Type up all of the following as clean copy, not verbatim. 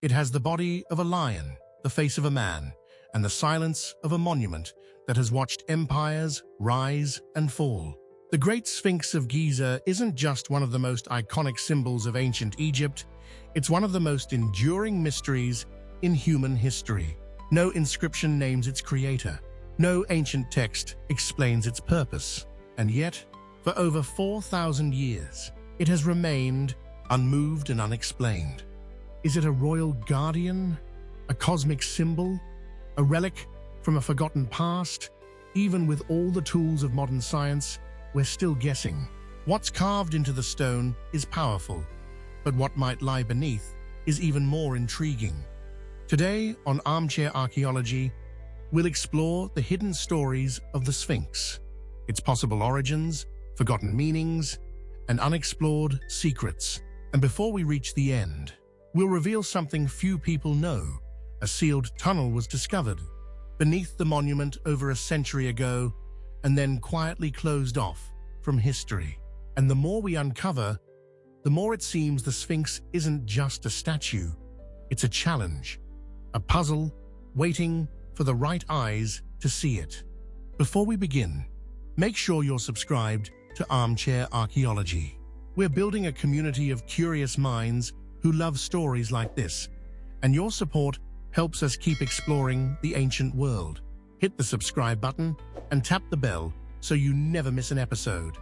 It has the body of a lion, the face of a man, and the silence of a monument that has watched empires rise and fall. The Great Sphinx of Giza isn't just one of the most iconic symbols of ancient Egypt, it's one of the most enduring mysteries in human history. No inscription names its creator. No ancient text explains its purpose. And yet, for over 4,000 years, it has remained unmoved and unexplained. Is it a royal guardian? A cosmic symbol? A relic from a forgotten past? Even with all the tools of modern science, we're still guessing. What's carved into the stone is powerful, but what might lie beneath is even more intriguing. Today on Armchair Archaeology, we'll explore the hidden stories of the Sphinx, its possible origins, forgotten meanings, and unexplored secrets. And before we reach the end, we'll reveal something few people know. A sealed tunnel was discovered beneath the monument over a century ago and then quietly closed off from history. And the more we uncover, the more it seems the Sphinx isn't just a statue. It's a challenge, a puzzle waiting for the right eyes to see it. Before we begin, make sure you're subscribed to Armchair Archaeology. We're building a community of curious minds who love stories like this, and your support helps us keep exploring the ancient world. Hit the subscribe button and tap the bell so you never miss an episode.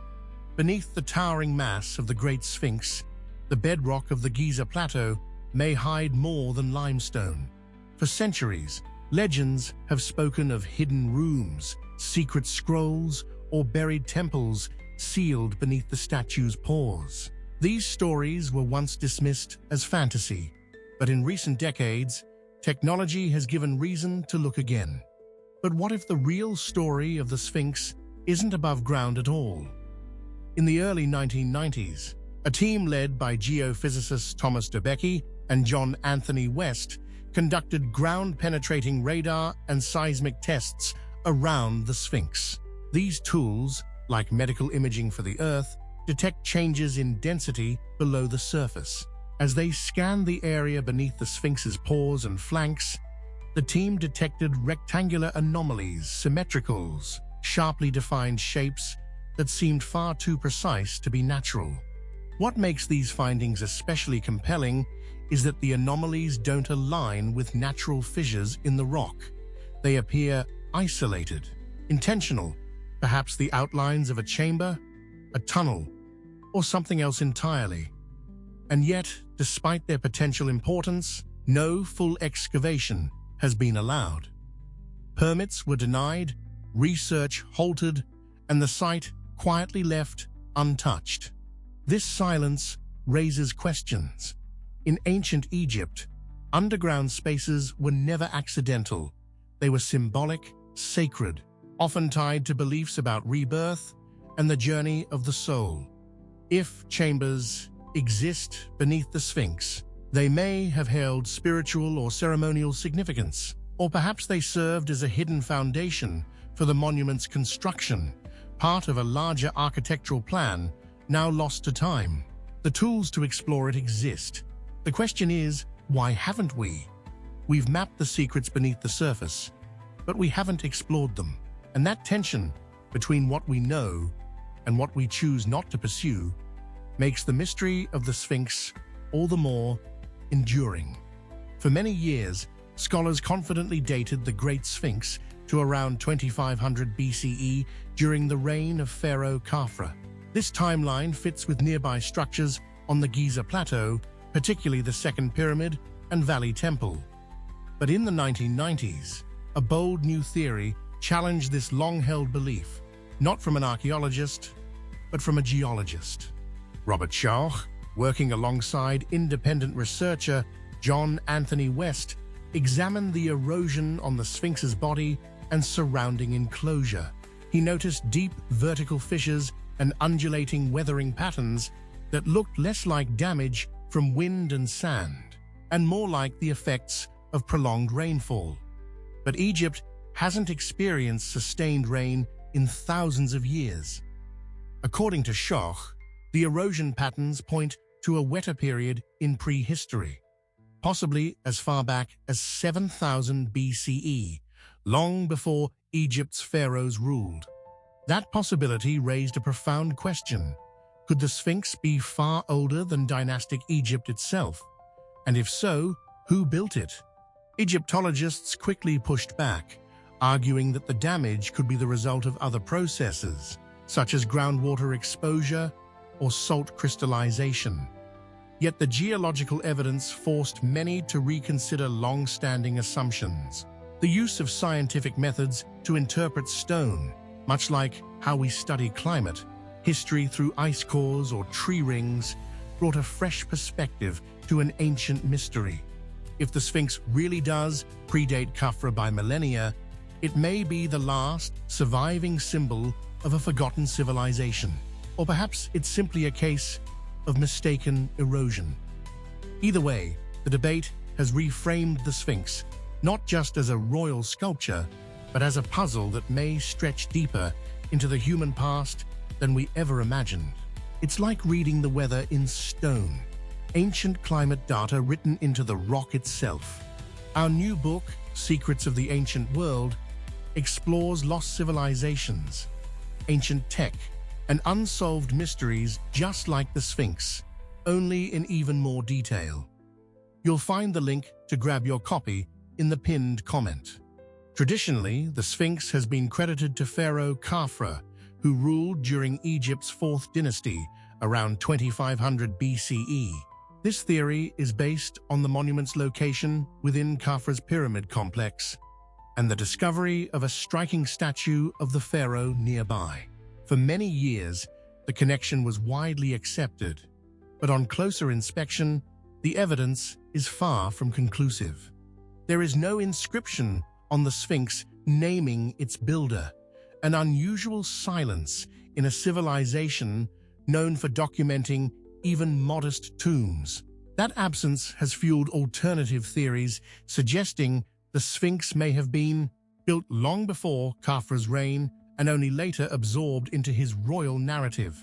Beneath the towering mass of the Great Sphinx, the bedrock of the Giza Plateau may hide more than limestone. For centuries, legends have spoken of hidden rooms, secret scrolls, or buried temples sealed beneath the statue's pores. These stories were once dismissed as fantasy, but in recent decades, technology has given reason to look again. But what if the real story of the Sphinx isn't above ground at all? In the early 1990s, a team led by geophysicists Thomas DeBecke and John Anthony West conducted ground-penetrating radar and seismic tests around the Sphinx. These tools, like medical imaging for the Earth, detect changes in density below the surface. As they scanned the area beneath the Sphinx's pores and flanks, the team detected rectangular anomalies, symmetricals, sharply defined shapes that seemed far too precise to be natural. What makes these findings especially compelling is that the anomalies don't align with natural fissures in the rock. They appear isolated, intentional, perhaps the outlines of a chamber, a tunnel, or something else entirely. And yet, despite their potential importance, no full excavation has been allowed. Permits were denied, research halted, and the site quietly left untouched. This silence raises questions. In ancient Egypt, underground spaces were never accidental. They were symbolic, sacred, often tied to beliefs about rebirth and the journey of the soul. If chambers exist beneath the Sphinx, they may have held spiritual or ceremonial significance, or perhaps they served as a hidden foundation for the monument's construction, part of a larger architectural plan now lost to time. The tools to explore it exist. The question is, why haven't we? We've mapped the secrets beneath the surface, but we haven't explored them. And that tension between what we know and what we choose not to pursue makes the mystery of the Sphinx all the more enduring. For many years, scholars confidently dated the Great Sphinx to around 2500 BCE during the reign of Pharaoh Khafre. This timeline fits with nearby structures on the Giza Plateau, particularly the Second Pyramid and Valley Temple. But in the 1990s, a bold new theory challenged this long-held belief, not from an archaeologist, but from a geologist. Robert Schauch, working alongside independent researcher John Anthony West, examined the erosion on the Sphinx's body and surrounding enclosure. He noticed deep vertical fissures and undulating weathering patterns that looked less like damage from wind and sand, and more like the effects of prolonged rainfall. But Egypt hasn't experienced sustained rain in thousands of years. According to Schauch, the erosion patterns point to a wetter period in prehistory. possibly as far back as 7000 BCE, long before Egypt's pharaohs ruled. That possibility raised a profound question. Could the Sphinx be far older than dynastic Egypt itself? And if so, who built it? Egyptologists quickly pushed back, arguing that the damage could be the result of other processes, such as groundwater exposure or salt crystallization. Yet the geological evidence forced many to reconsider long-standing assumptions. The use of scientific methods to interpret stone, much like how we study climate, history through ice cores or tree rings, brought a fresh perspective to an ancient mystery. If the Sphinx really does predate Khafra by millennia, it may be the last surviving symbol of a forgotten civilization. Or perhaps it's simply a case of mistaken erosion. Either way, the debate has reframed the Sphinx, not just as a royal sculpture, but as a puzzle that may stretch deeper into the human past than we ever imagined. It's like reading the weather in stone, ancient climate data written into the rock itself. Our new book, Secrets of the Ancient World, explores lost civilizations, ancient tech, and unsolved mysteries just like the Sphinx, only in even more detail. You'll find the link to grab your copy in the pinned comment. Traditionally, the Sphinx has been credited to Pharaoh Khafra, who ruled during Egypt's 4th dynasty around 2500 BCE. This theory is based on the monument's location within Khafra's pyramid complex and the discovery of a striking statue of the pharaoh nearby. For many years, the connection was widely accepted, but on closer inspection, the evidence is far from conclusive. There is no inscription on the Sphinx naming its builder, an unusual silence in a civilization known for documenting even modest tombs. That absence has fueled alternative theories suggesting the Sphinx may have been built long before Khafra's reign and only later absorbed into his royal narrative.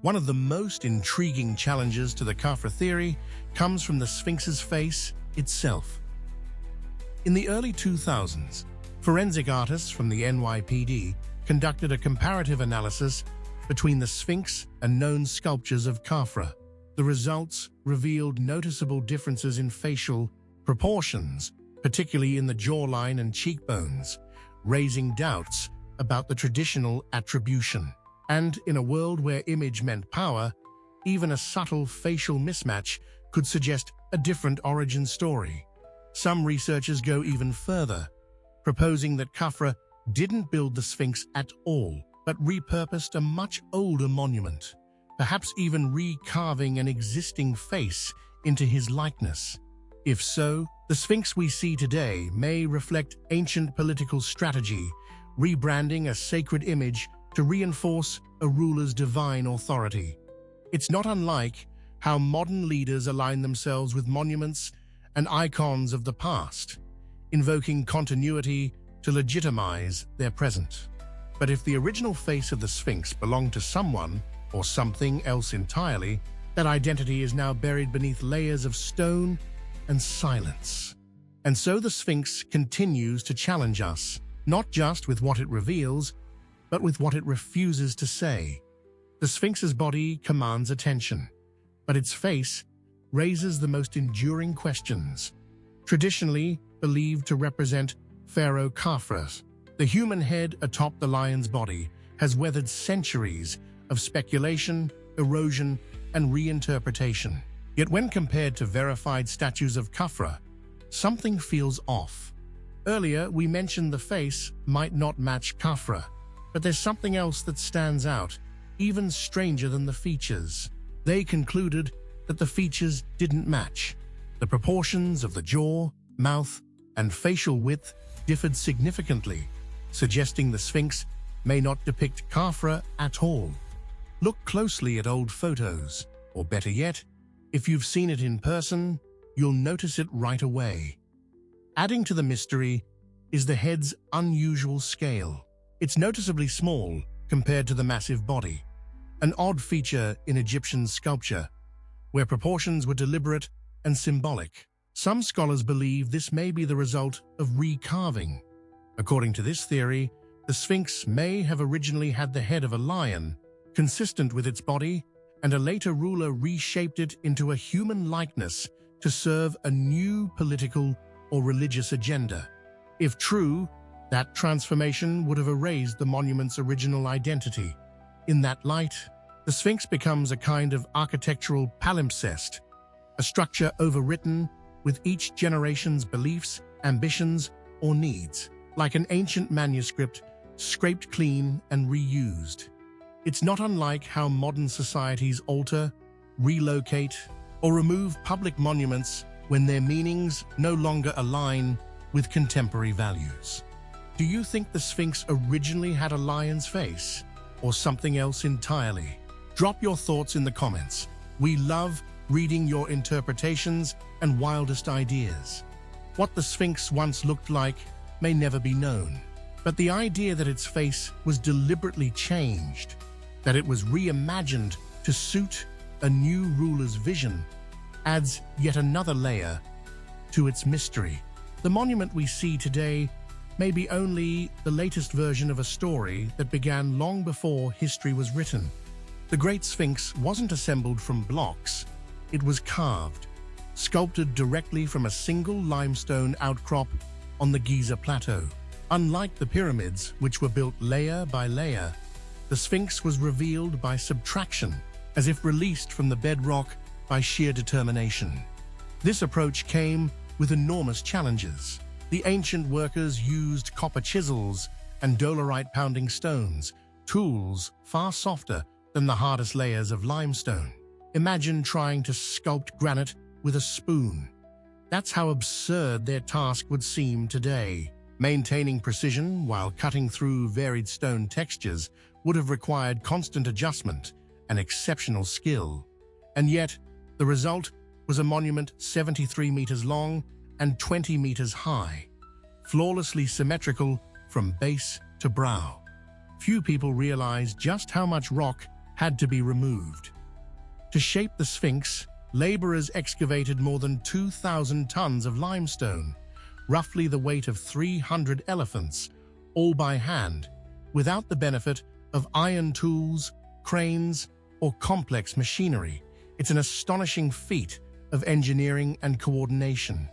One of the most intriguing challenges to the Khafra theory comes from the Sphinx's face itself. In the early 2000s, forensic artists from the NYPD conducted a comparative analysis between the Sphinx and known sculptures of Khafra. The results revealed noticeable differences in facial proportions, particularly in the jawline and cheekbones, raising doubts about the traditional attribution. And in a world where image meant power, even a subtle facial mismatch could suggest a different origin story. Some researchers go even further, proposing that Khafra didn't build the Sphinx at all, but repurposed a much older monument, perhaps even recarving an existing face into his likeness. If so, the Sphinx we see today may reflect ancient political strategy, rebranding a sacred image to reinforce a ruler's divine authority. It's not unlike how modern leaders align themselves with monuments and icons of the past, invoking continuity to legitimize their present. But if the original face of the Sphinx belonged to someone or something else entirely, that identity is now buried beneath layers of stone and silence. And so the Sphinx continues to challenge us, not just with what it reveals, but with what it refuses to say. The Sphinx's body commands attention, but its face raises the most enduring questions. Traditionally believed to represent Pharaoh Khafra, the human head atop the lion's body has weathered centuries of speculation, erosion, and reinterpretation. Yet when compared to verified statues of Khafra, something feels off. Earlier, we mentioned the face might not match Khafra, but there's something else that stands out, even stranger than the features. They concluded that the features didn't match. The proportions of the jaw, mouth, and facial width differed significantly, suggesting the Sphinx may not depict Khafra at all. Look closely at old photos, or better yet, if you've seen it in person, you'll notice it right away. Adding to the mystery is the head's unusual scale. It's noticeably small compared to the massive body, an odd feature in Egyptian sculpture, where proportions were deliberate and symbolic. Some scholars believe this may be the result of recarving. According to this theory, the Sphinx may have originally had the head of a lion, consistent with its body, and a later ruler reshaped it into a human likeness to serve a new political or religious agenda. If true, that transformation would have erased the monument's original identity. In that light, the Sphinx becomes a kind of architectural palimpsest, a structure overwritten with each generation's beliefs, ambitions, or needs, like an ancient manuscript scraped clean and reused. It's not unlike how modern societies alter, relocate, or remove public monuments when their meanings no longer align with contemporary values. Do you think the Sphinx originally had a lion's face, or something else entirely? Drop your thoughts in the comments. We love reading your interpretations and wildest ideas. What the Sphinx once looked like may never be known, but the idea that its face was deliberately changed, that it was reimagined to suit a new ruler's vision, adds yet another layer to its mystery. The monument we see today may be only the latest version of a story that began long before history was written. The Great Sphinx wasn't assembled from blocks. It was carved, sculpted directly from a single limestone outcrop on the Giza Plateau. Unlike the pyramids, which were built layer by layer, the Sphinx was revealed by subtraction, as if released from the bedrock by sheer determination. This approach came with enormous challenges. The ancient workers used copper chisels and dolerite-pounding stones, tools far softer than the hardest layers of limestone. Imagine trying to sculpt granite with a spoon. That's how absurd their task would seem today. Maintaining precision while cutting through varied stone textures would have required constant adjustment and exceptional skill. And yet, the result was a monument 73 meters long and 20 meters high, flawlessly symmetrical from base to brow. Few people realize just how much rock had to be removed. To shape the Sphinx, laborers excavated more than 2,000 tons of limestone, roughly the weight of 300 elephants, all by hand, without the benefit of iron tools, cranes, or complex machinery. It's an astonishing feat of engineering and coordination.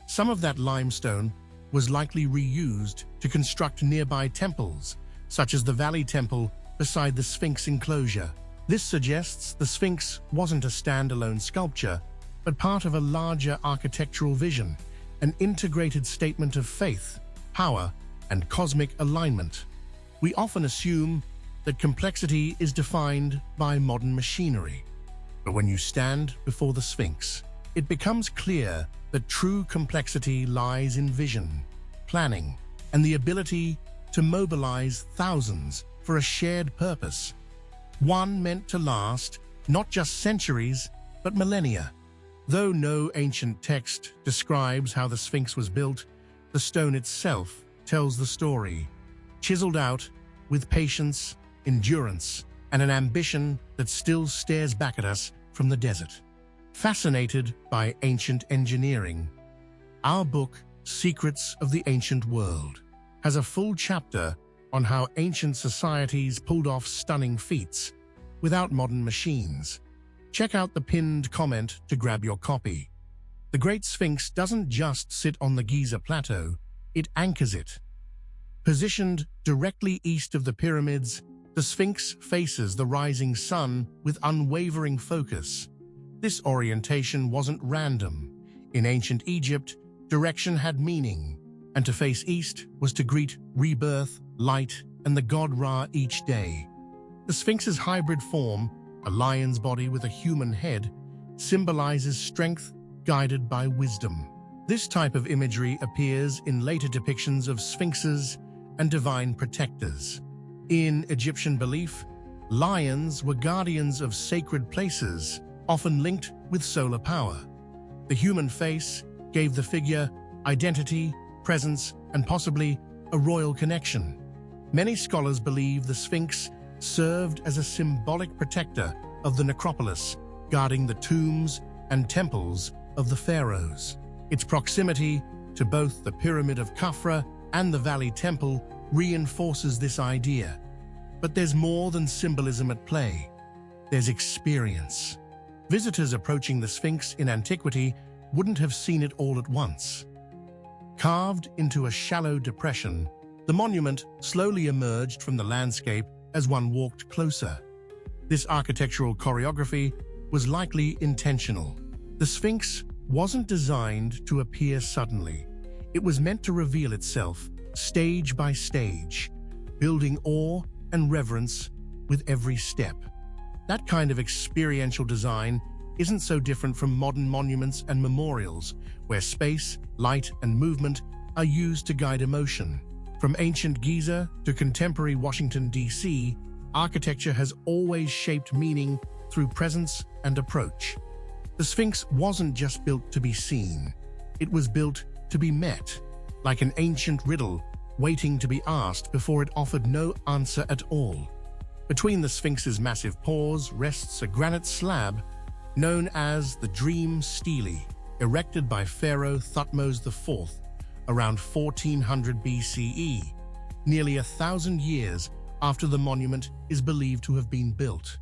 Some of that limestone was likely reused to construct nearby temples, such as the Valley Temple beside the Sphinx enclosure. This suggests the Sphinx wasn't a standalone sculpture, but part of a larger architectural vision, an integrated statement of faith, power, and cosmic alignment. We often assume that complexity is defined by modern machinery. But when you stand before the Sphinx, it becomes clear that true complexity lies in vision, planning, and the ability to mobilize thousands for a shared purpose. One meant to last not just centuries, but millennia. Though no ancient text describes how the Sphinx was built, the stone itself tells the story, chiseled out with patience, endurance, and an ambition that still stares back at us from the desert. Fascinated by ancient engineering, our book, Secrets of the Ancient World, has a full chapter on how ancient societies pulled off stunning feats without modern machines. Check out the pinned comment to grab your copy. The Great Sphinx doesn't just sit on the Giza Plateau, it anchors it. Positioned directly east of the pyramids, the Sphinx faces the rising sun with unwavering focus. This orientation wasn't random. In ancient Egypt, direction had meaning, and to face east was to greet rebirth, light, and the god Ra each day. The Sphinx's hybrid form, a lion's body with a human head, symbolizes strength guided by wisdom. This type of imagery appears in later depictions of sphinxes and divine protectors. In Egyptian belief, lions were guardians of sacred places, often linked with solar power. The human face gave the figure identity, presence, and possibly a royal connection. Many scholars believe the Sphinx served as a symbolic protector of the necropolis, guarding the tombs and temples of the pharaohs. Its proximity to both the Pyramid of Khafra and the Valley Temple reinforces this idea. But there's more than symbolism at play. There's experience. Visitors approaching the Sphinx in antiquity wouldn't have seen it all at once. Carved into a shallow depression, the monument slowly emerged from the landscape as one walked closer. This architectural choreography was likely intentional. The Sphinx wasn't designed to appear suddenly. It was meant to reveal itself stage by stage, building awe and reverence with every step. That kind of experiential design isn't so different from modern monuments and memorials, where space, light, and movement are used to guide emotion. From ancient Giza to contemporary Washington, D.C., architecture has always shaped meaning through presence and approach. The Sphinx wasn't just built to be seen. It was built to be met, like an ancient riddle waiting to be asked before it offered no answer at all. Between the Sphinx's massive paws rests a granite slab known as the Dream Stele, erected by Pharaoh Thutmose IV around 1400 BCE, nearly 1,000 years after the monument is believed to have been built.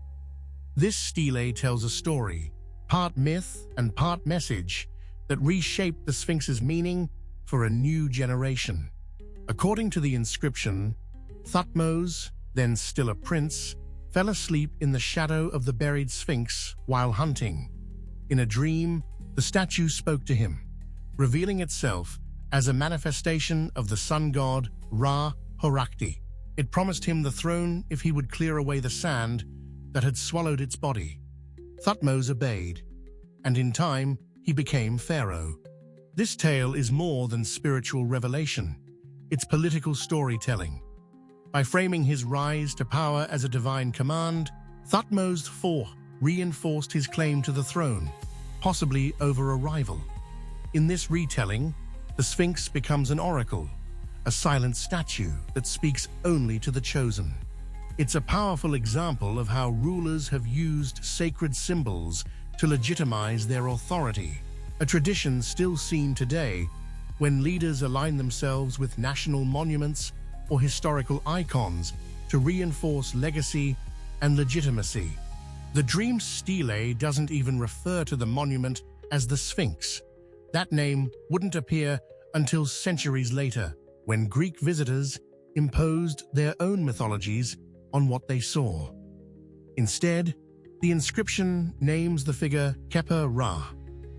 This stele tells a story, part myth and part message, that reshaped the Sphinx's meaning for a new generation. According to the inscription, Thutmose, then still a prince, fell asleep in the shadow of the buried Sphinx while hunting. In a dream, the statue spoke to him, revealing itself as a manifestation of the sun god Ra Horakti. It promised him the throne if he would clear away the sand that had swallowed its body. Thutmose obeyed, and in time he became pharaoh. This tale is more than spiritual revelation. It's political storytelling. By framing his rise to power as a divine command, Thutmose IV reinforced his claim to the throne, possibly over a rival. In this retelling, the Sphinx becomes an oracle, a silent statue that speaks only to the chosen. It's a powerful example of how rulers have used sacred symbols to legitimize their authority, a tradition still seen today when leaders align themselves with national monuments or historical icons to reinforce legacy and legitimacy. The Dream Stele doesn't even refer to the monument as the Sphinx. That name wouldn't appear until centuries later, when Greek visitors imposed their own mythologies on what they saw. Instead, the inscription names the figure Keper Ra,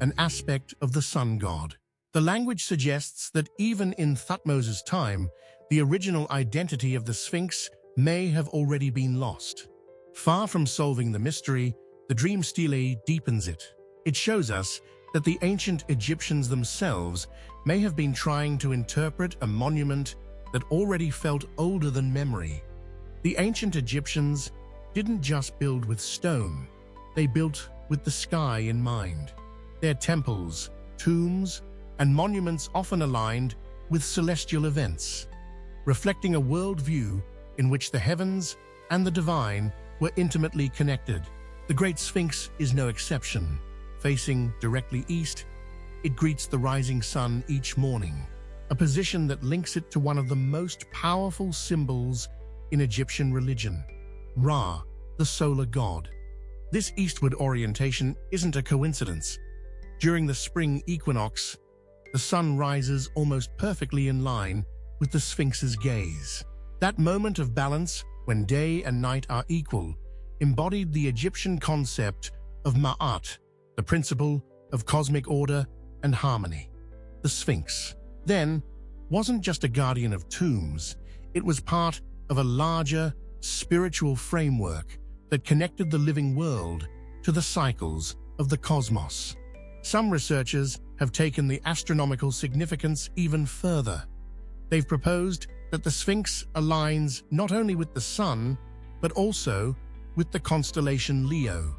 an aspect of the sun god. The language suggests that even in Thutmose's time, the original identity of the Sphinx may have already been lost. Far from solving the mystery, the Dream Stele deepens it. It shows us that the ancient Egyptians themselves may have been trying to interpret a monument that already felt older than memory. The ancient Egyptians didn't just build with stone, they built with the sky in mind. Their temples, tombs, and monuments often aligned with celestial events, reflecting a worldview in which the heavens and the divine were intimately connected. The Great Sphinx is no exception. Facing directly east, it greets the rising sun each morning, a position that links it to one of the most powerful symbols in Egyptian religion, Ra, the solar god. This eastward orientation isn't a coincidence. During the spring equinox, the sun rises almost perfectly in line with the Sphinx's gaze. That moment of balance, when day and night are equal, embodied the Egyptian concept of Ma'at, the principle of cosmic order and harmony. The Sphinx, then, wasn't just a guardian of tombs, it was part of a larger, spiritual framework that connected the living world to the cycles of the cosmos. Some researchers have taken the astronomical significance even further. They've proposed that the Sphinx aligns not only with the sun, but also with the constellation Leo.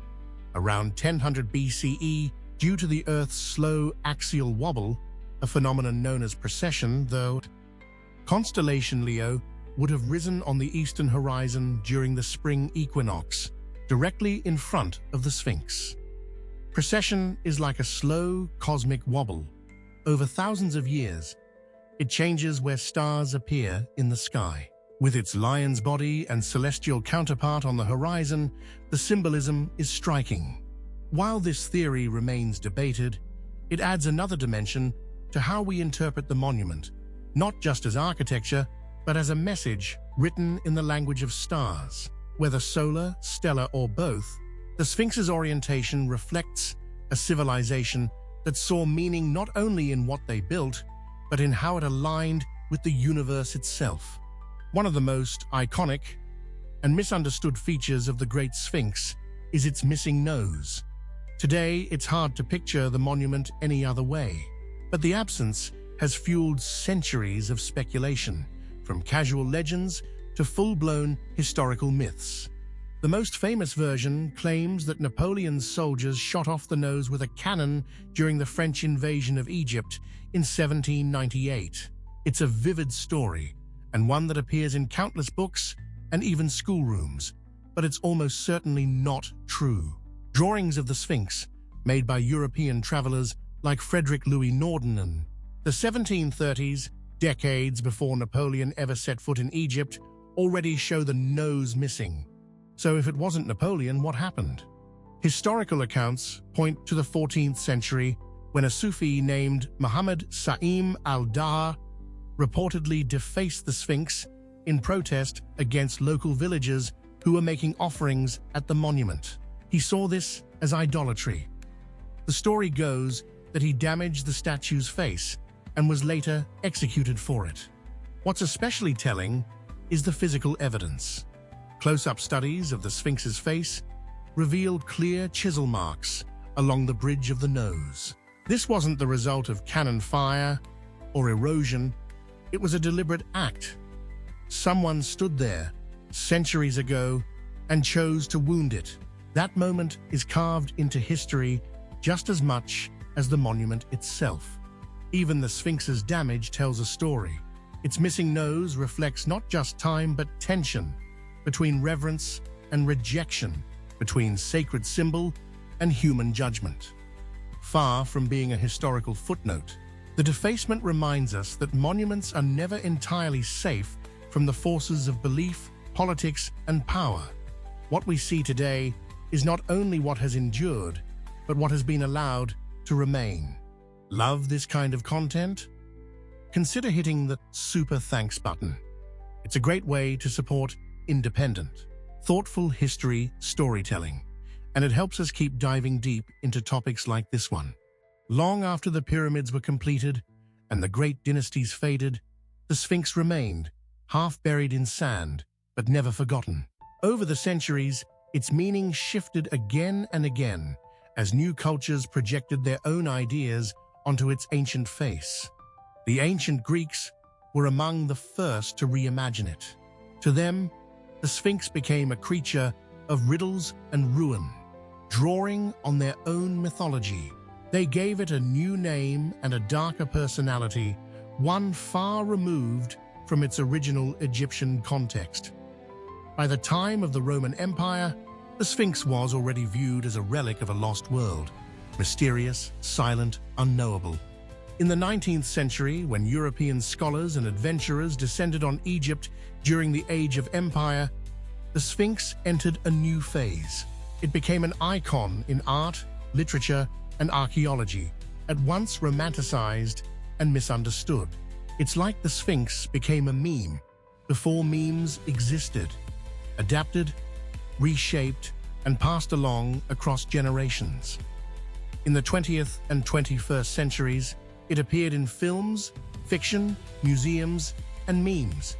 Around 1000 BCE, due to the Earth's slow axial wobble, a phenomenon known as precession, though, constellation Leo would have risen on the eastern horizon during the spring equinox, directly in front of the Sphinx. Precession is like a slow cosmic wobble, Over thousands of years, it changes where stars appear in the sky. With its lion's body and celestial counterpart on the horizon, the symbolism is striking. While this theory remains debated, it adds another dimension to how we interpret the monument, not just as architecture, but as a message written in the language of stars. Whether solar, stellar, or both, the Sphinx's orientation reflects a civilization that saw meaning not only in what they built, but in how it aligned with the universe itself. One of the most iconic and misunderstood features of the Great Sphinx is its missing nose. Today, it's hard to picture the monument any other way, but the absence has fueled centuries of speculation, from casual legends to full-blown historical myths. The most famous version claims that Napoleon's soldiers shot off the nose with a cannon during the French invasion of Egypt in 1798. It's a vivid story, and one that appears in countless books and even schoolrooms, but it's almost certainly not true. Drawings of the Sphinx, made by European travelers like Frederick Louis Norden in the 1730s, decades before Napoleon ever set foot in Egypt, already show the nose missing. So if it wasn't Napoleon, what happened? Historical accounts point to the 14th century when a Sufi named Muhammad Sa'im al-Daha reportedly defaced the Sphinx in protest against local villagers who were making offerings at the monument. He saw this as idolatry. The story goes that he damaged the statue's face and was later executed for it. What's especially telling is the physical evidence. Close-up studies of the Sphinx's face reveal clear chisel marks along the bridge of the nose. This wasn't the result of cannon fire or erosion. It was a deliberate act. Someone stood there centuries ago and chose to wound it. That moment is carved into history just as much as the monument itself. Even the Sphinx's damage tells a story. Its missing nose reflects not just time but tension between reverence and rejection, between sacred symbol and human judgment. Far from being a historical footnote, the defacement reminds us that monuments are never entirely safe from the forces of belief, politics, and power. What we see today is not only what has endured, but what has been allowed to remain. Love this kind of content? Consider hitting the Super Thanks button. It's a great way to support independent, thoughtful history storytelling, and it helps us keep diving deep into topics like this one. Long after the pyramids were completed and the great dynasties faded, the Sphinx remained, half buried in sand, but never forgotten. Over the centuries, its meaning shifted again and again as new cultures projected their own ideas onto its ancient face. The ancient Greeks were among the first to reimagine it. To them, the Sphinx became a creature of riddles and ruin. Drawing on their own mythology, they gave it a new name and a darker personality, one far removed from its original Egyptian context. By the time of the Roman Empire, the Sphinx was already viewed as a relic of a lost world, mysterious, silent, unknowable. In the 19th century, when European scholars and adventurers descended on Egypt during the Age of Empire, the Sphinx entered a new phase. It became an icon in art, literature, and archaeology, at once romanticized and misunderstood. It's like the Sphinx became a meme before memes existed, adapted, reshaped, and passed along across generations. In the 20th and 21st centuries, it appeared in films, fiction, museums, and memes.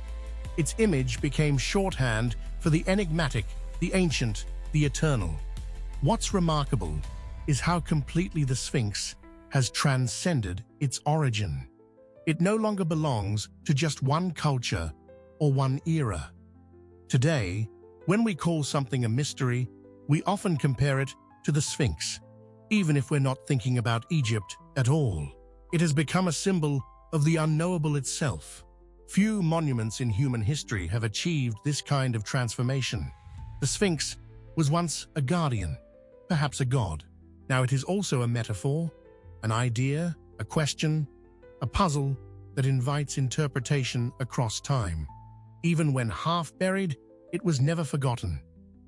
Its image became shorthand for the enigmatic, the ancient, the eternal. What's remarkable is how completely the Sphinx has transcended its origin. It no longer belongs to just one culture or one era. Today, when we call something a mystery, we often compare it to the Sphinx, even if we're not thinking about Egypt at all. It has become a symbol of the unknowable itself. Few monuments in human history have achieved this kind of transformation. The Sphinx was once a guardian, perhaps a god. Now it is also a metaphor, an idea, a question, a puzzle that invites interpretation across time. Even when half-buried, it was never forgotten.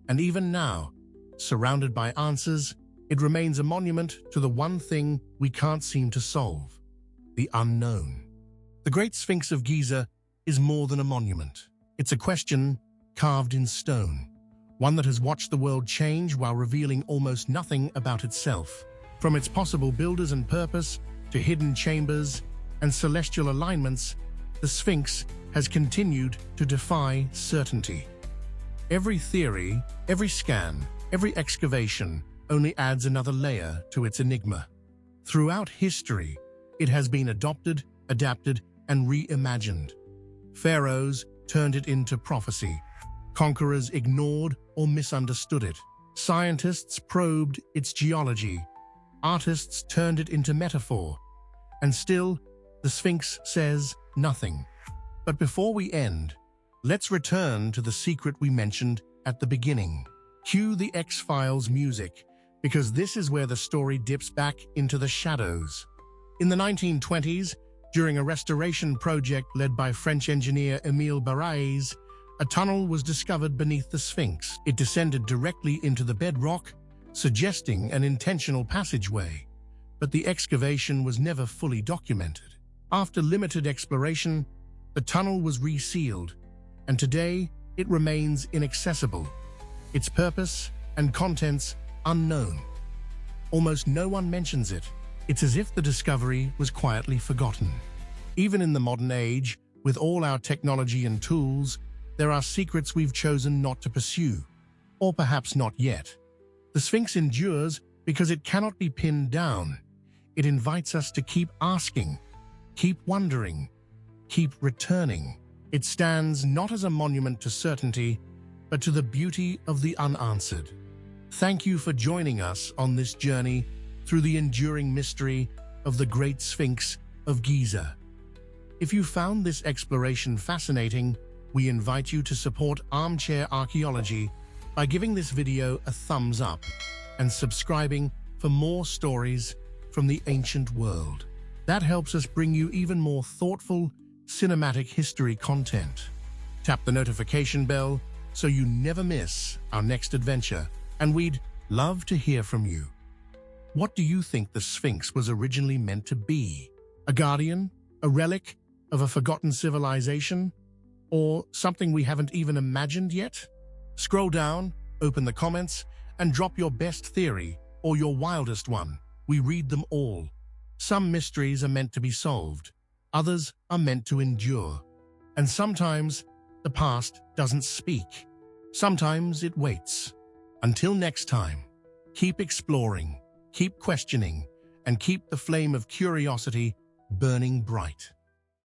And even now, surrounded by answers, it remains a monument to the one thing we can't seem to solve: the unknown. The Great Sphinx of Giza is more than a monument. It's a question carved in stone, one that has watched the world change while revealing almost nothing about itself. From its possible builders and purpose to hidden chambers and celestial alignments, the Sphinx has continued to defy certainty. Every theory, every scan, every excavation only adds another layer to its enigma. Throughout history, it has been adopted, adapted, and reimagined. Pharaohs turned it into prophecy. Conquerors ignored or misunderstood it. Scientists probed its geology. Artists turned it into metaphor. And still, the Sphinx says nothing. But before we end, let's return to the secret we mentioned at the beginning. Cue the X-Files music, because this is where the story dips back into the shadows. In the 1920s, during a restoration project led by French engineer Émile Baraïs, a tunnel was discovered beneath the Sphinx. It descended directly into the bedrock, suggesting an intentional passageway. But the excavation was never fully documented. After limited exploration, the tunnel was resealed, and today it remains inaccessible, its purpose and contents unknown. Almost no one mentions it. It's as if the discovery was quietly forgotten. Even in the modern age, with all our technology and tools, there are secrets we've chosen not to pursue, or perhaps not yet. The Sphinx endures because it cannot be pinned down. It invites us to keep asking, keep wondering, keep returning. It stands not as a monument to certainty, but to the beauty of the unanswered. Thank you for joining us on this journey through the enduring mystery of the Great Sphinx of Giza. If you found this exploration fascinating, we invite you to support Armchair Archaeology by giving this video a thumbs up and subscribing for more stories from the ancient world. That helps us bring you even more thoughtful, cinematic history content. Tap the notification bell so you never miss our next adventure, and we'd love to hear from you. What do you think the Sphinx was originally meant to be? A guardian? A relic of a forgotten civilization? Or something we haven't even imagined yet? Scroll down, open the comments, and drop your best theory or your wildest one. We read them all. Some mysteries are meant to be solved. Others are meant to endure. And sometimes the past doesn't speak. Sometimes it waits. Until next time, keep exploring, keep questioning, and keep the flame of curiosity burning bright.